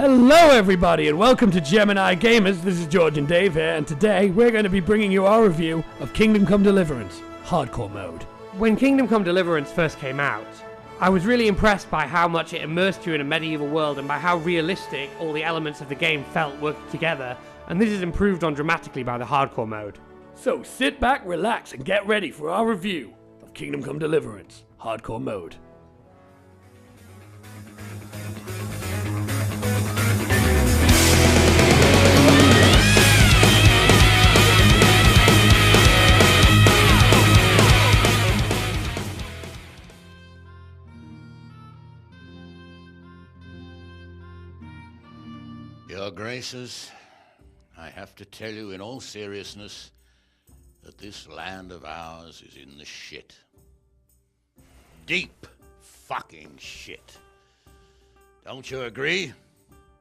Hello everybody and welcome to Gemini Gamers. This is George and Dave here, and today we're going to be bringing you our review of Kingdom Come Deliverance Hardcore Mode. When Kingdom Come Deliverance first came out, I was really impressed by how much it immersed you in a medieval world and by how realistic all the elements of the game felt working together, and this is improved on dramatically by the Hardcore Mode. So sit back, relax, and get ready for our review of Kingdom Come Deliverance Hardcore Mode. Your Graces, I have to tell you in all seriousness that this land of ours is in the shit. Deep fucking shit. Don't you agree?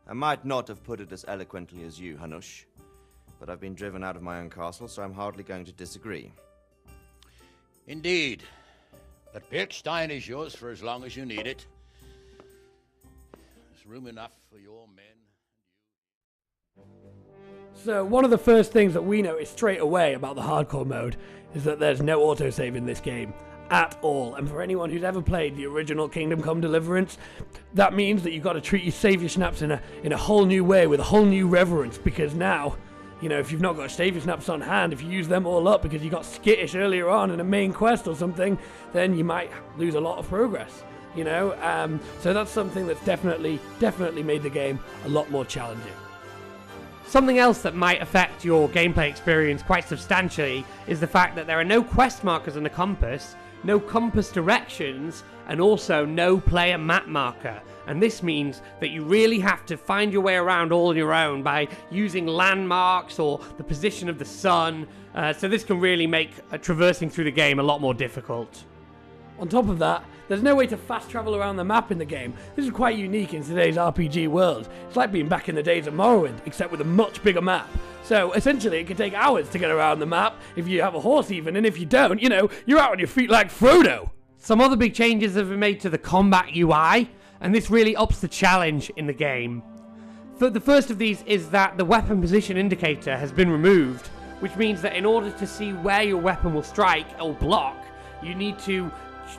I might not have put it as eloquently as you, Hanush, but I've been driven out of my own castle, so I'm hardly going to disagree. Indeed. But Pirkstein is yours for as long as you need it. There's room enough for your men. So one of the first things that we noticed straight away about the Hardcore Mode is that there's no autosave in this game at all. And for anyone who's ever played the original Kingdom Come Deliverance, that means that you've got to treat your save your snaps in a whole new way, with a whole new reverence, because now, you know, if you've not got save your snaps on hand, if you use them all up because you got skittish earlier on in a main quest or something, then you might lose a lot of progress, you know. So that's something that's definitely made the game a lot more challenging. Something else that might affect your gameplay experience quite substantially is the fact that there are no quest markers on the compass, no compass directions, and also no player map marker. And this means that you really have to find your way around all on your own by using landmarks or the position of the sun. So this can really make traversing through the game a lot more difficult. On top of that, there's no way to fast travel around the map in the game. This is quite unique in today's RPG world. It's like being back in the days of Morrowind, except with a much bigger map. So essentially it can take hours to get around the map if you have a horse even, and if you don't, you know, you're out on your feet like Frodo. Some other big changes have been made to the combat UI, and this really ups the challenge in the game. The first of these is that the weapon position indicator has been removed, which means that in order to see where your weapon will strike or block, you need to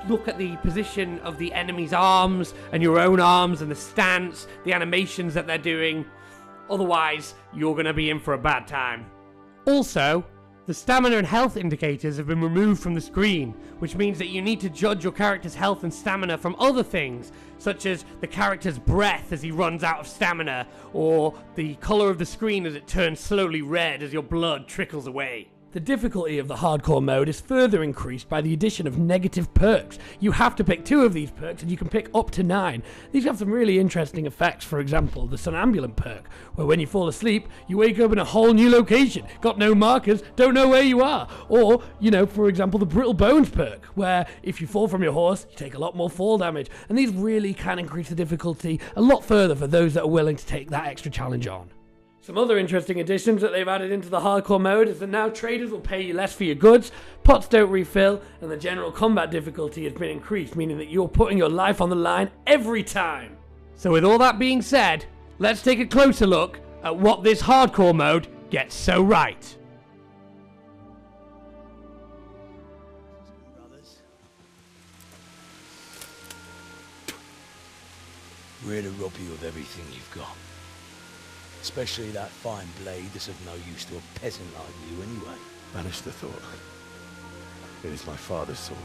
look at the position of the enemy's arms and your own arms and the stance, the animations that they're doing. Otherwise, you're going to be in for a bad time. Also, the stamina and health indicators have been removed from the screen, which means that you need to judge your character's health and stamina from other things, such as the character's breath as he runs out of stamina, or the colour of the screen as it turns slowly red as your blood trickles away. The difficulty of the Hardcore Mode is further increased by the addition of negative perks. You have to pick 2 of these perks, and you can pick up to 9. These have some really interesting effects. For example, the Somnambulant perk, where when you fall asleep, you wake up in a whole new location, got no markers, don't know where you are. Or, you know, for example, the Brittle Bones perk, where if you fall from your horse, you take a lot more fall damage. And these really can increase the difficulty a lot further for those that are willing to take that extra challenge on. Some other interesting additions that they've added into the Hardcore Mode is that now traders will pay you less for your goods, pots don't refill, and the general combat difficulty has been increased, meaning that you're putting your life on the line every time. So with all that being said, let's take a closer look at what this Hardcore Mode gets so right. We're here to rob you of everything you've got. Especially that fine blade that's of no use to a peasant like you anyway. Banish the thought. It is my father's sword.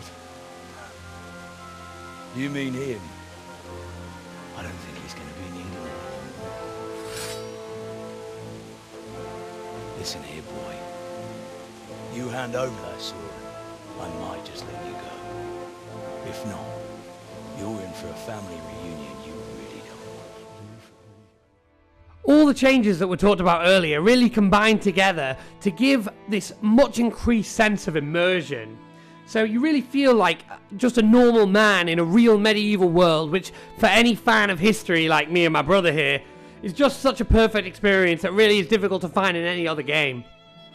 You mean him? I don't think he's going to be in England. Listen here, boy. You hand over that sword, I might just let you go. If not, you're in for a family reunion you really don't want. All the changes that were talked about earlier really combine together to give this much increased sense of immersion. So you really feel like just a normal man in a real medieval world, which for any fan of history like me and my brother here, is just such a perfect experience that really is difficult to find in any other game.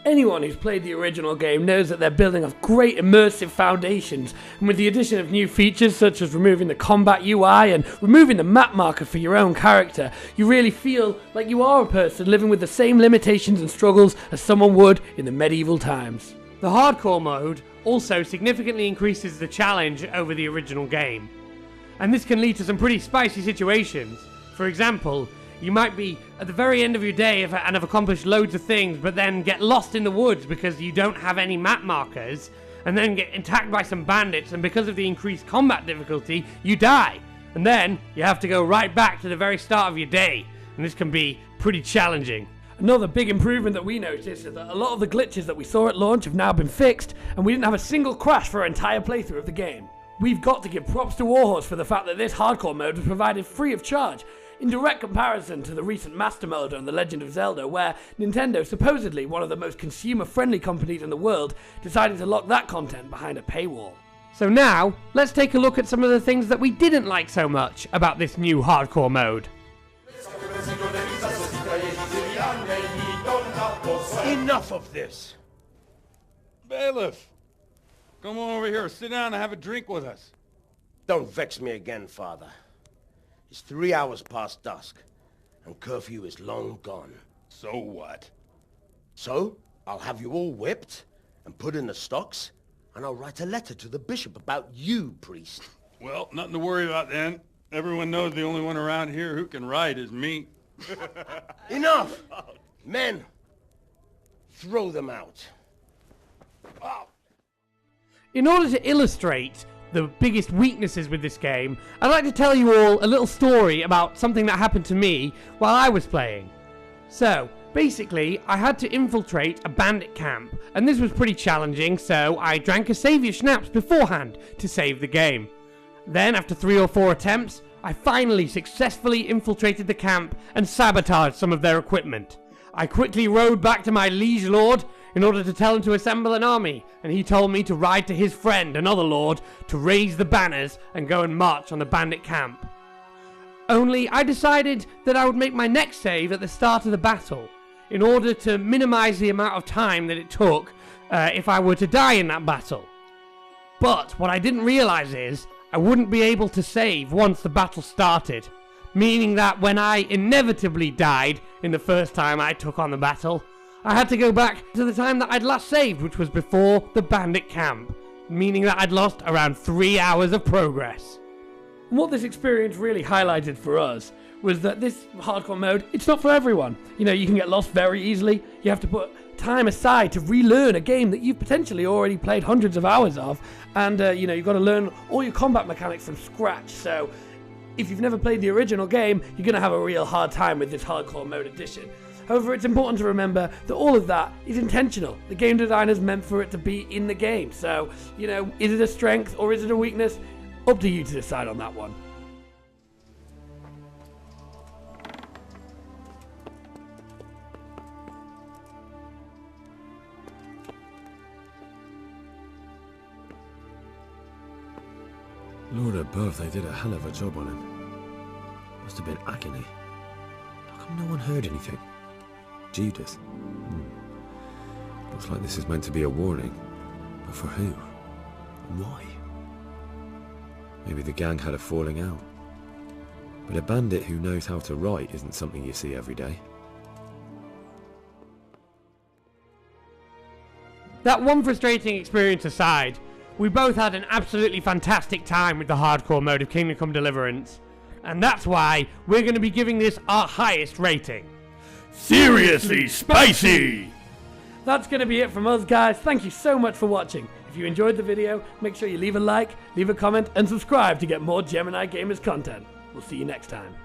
Anyone who's played the original game knows that they're building off great immersive foundations, and with the addition of new features such as removing the combat UI and removing the map marker for your own character, you really feel like you are a person living with the same limitations and struggles as someone would in the medieval times. The hardcore mode also significantly increases the challenge over the original game, and this can lead to some pretty spicy situations. For example, you might be at the very end of your day and have accomplished loads of things, but then get lost in the woods because you don't have any map markers, and then get attacked by some bandits, and because of the increased combat difficulty, you die. And then you have to go right back to the very start of your day, and this can be pretty challenging. Another big improvement that we noticed is that a lot of the glitches that we saw at launch have now been fixed, and we didn't have a single crash for our entire playthrough of the game. We've got to give props to Warhorse for the fact that this hardcore mode was provided free of charge, in direct comparison to the recent Master Mode on The Legend of Zelda, where Nintendo, supposedly one of the most consumer-friendly companies in the world, decided to lock that content behind a paywall. So now, let's take a look at some of the things that we didn't like so much about this new hardcore mode. Enough of this! Bailiff! Come on over here, sit down and have a drink with us. Don't vex me again, Father. It's 3 hours past dusk, and curfew is long gone. So what? So, I'll have you all whipped, and put in the stocks, and I'll write a letter to the bishop about you, priest. Well, nothing to worry about then. Everyone knows the only one around here who can ride is me. Enough! Men, throw them out. Oh. In order to illustrate the biggest weaknesses with this game, I'd like to tell you all a little story about something that happened to me while I was playing. So, basically, I had to infiltrate a bandit camp, and this was pretty challenging, so I drank a saviour schnapps beforehand to save the game. Then, after 3 or 4 attempts, I finally successfully infiltrated the camp and sabotaged some of their equipment. I quickly rode back to my liege lord in order to tell him to assemble an army, and he told me to ride to his friend, another lord, to raise the banners and go and march on the bandit camp. Only I decided that I would make my next save at the start of the battle, in order to minimize the amount of time that it took if I were to die in that battle. But what I didn't realize is I wouldn't be able to save once the battle started, meaning that when I inevitably died in the first time I took on the battle, I had to go back to the time that I'd last saved, which was before the bandit camp, meaning that I'd lost around 3 hours of progress. And what this experience really highlighted for us was that this hardcore mode, it's not for everyone. You know, you can get lost very easily. You have to put time aside to relearn a game that you've potentially already played hundreds of hours of, and you know, you've got to learn all your combat mechanics from scratch. So if you've never played the original game, you're going to have a real hard time with this hardcore mode edition. However, it's important to remember that all of that is intentional. The game designers meant for it to be in the game. So, you know, is it a strength or is it a weakness? Up to you to decide on that one. Lord above, they did a hell of a job on him. Must have been agony. How come no one heard anything? Judith? Looks like this is meant to be a warning. But for who? And why? Maybe the gang had a falling out. But a bandit who knows how to write isn't something you see every day. That one frustrating experience aside, we both had an absolutely fantastic time with the hardcore mode of Kingdom Come Deliverance, and that's why we're going to be giving this our highest rating. Seriously spicy! That's going to be it from us, guys. Thank you so much for watching. If you enjoyed the video, make sure you leave a like, leave a comment, and subscribe to get more Gemini Gamers content. We'll see you next time.